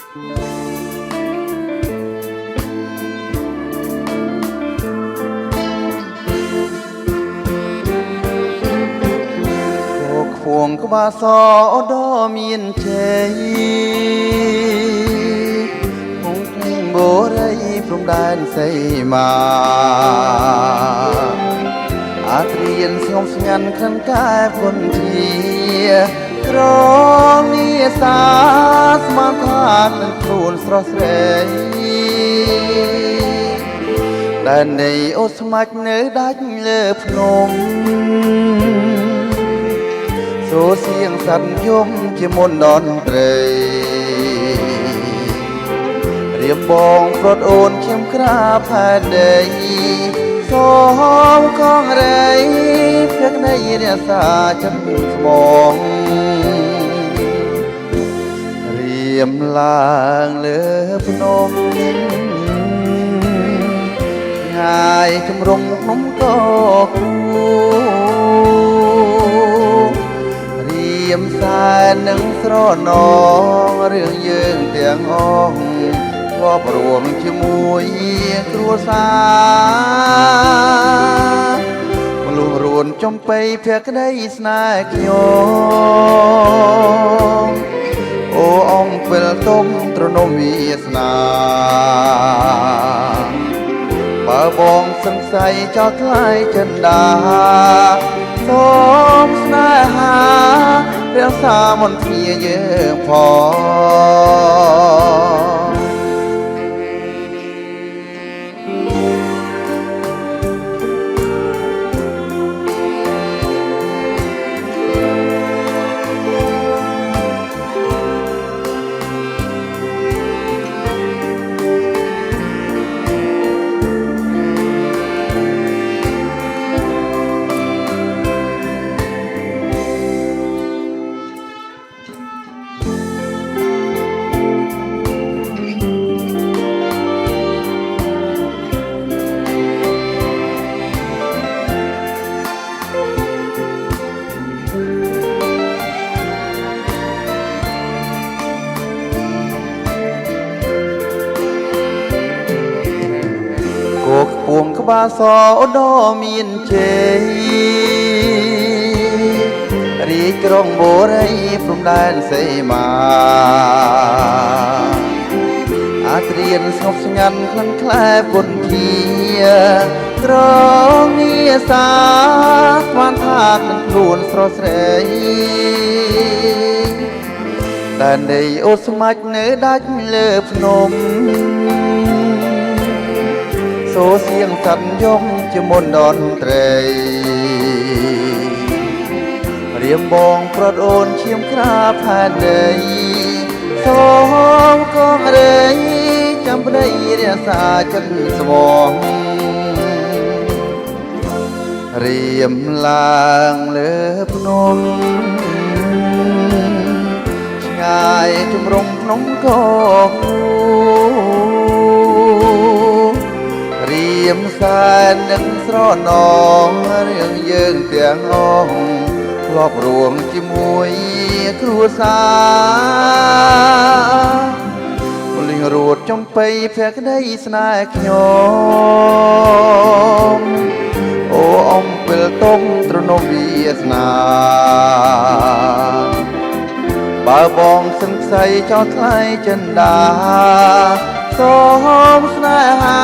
ควงក្បាលសដ៏មានជ័យមកភ្លេងបូរីព្រំដែនសីមាអាត្រៀនស្ងប់ស្ងាត់ក្រាន់កែពុនធាក្រនីសាស្មានថានឹងខ្លួនស្រស់ស្រីដែលនៃអូស្មាច់នៅដាច់លើភ្នំសូរសៀងសន្យំជាមុនតន្ត្រីរៀបបងប្រត់អូនឈាមក្រាបផែនដីសូមកងរៃភក្ដីរសាចិត្តស្មងរៀមឡើងលើភ្នំងាយជំរំភ្នំកគូរៀមសែននឹងស្រណងរឿងយើងទាំងអស់ធ្លាប់រួមជាមួយគ្រួសារមនុស្សរួនចំបៃភក្ដីស្នេហ៍ខ្ញុំអូអង្គពេលទុំត្រនមវាសនាបើបងសង្ស័យចោលថ្លៃចិនដាសូមស្នេហារក្សាមន្តធាយើងផងពួងក្បាលសដ៏មានជ័យរីកក្រុងបូរីព្រំដែនសីមាអាត្រៀនស្ងប់ស្ងាត់ក្លិនក្លែពុនធាក្រនីសាស្មានថានឹងខ្លួនស្រស់ស្រីតែនៃអូស្មាច់នៅដាច់លើភ្នំសូរសៀងសន្យំជាមុនតន្ត្រីរៀមបងប្រត់អូនឈាមក្រាបផែនដីសូមកងរៃចាំប្ដីរក្សាចិត្តស្មងរៀមឡើងលើភ្នំឆ្ងាយជំរំភ្នំកគូរៀមសែននឹងស្រណងរឿងយើងទាំងអស់ធ្លាប់រួមជាមួយគ្រួសារលិងរួតចំបៃភក្ដីស្នេហ៍ខ្ញុំអូអង្គពេលទុំត្រនមវាសនាបើបងសង្ស័យចោលថ្លៃចិនដាសូមស្នេហា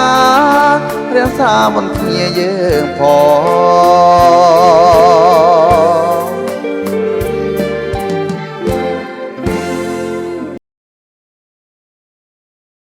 រក្សាមន្តធាយើងផង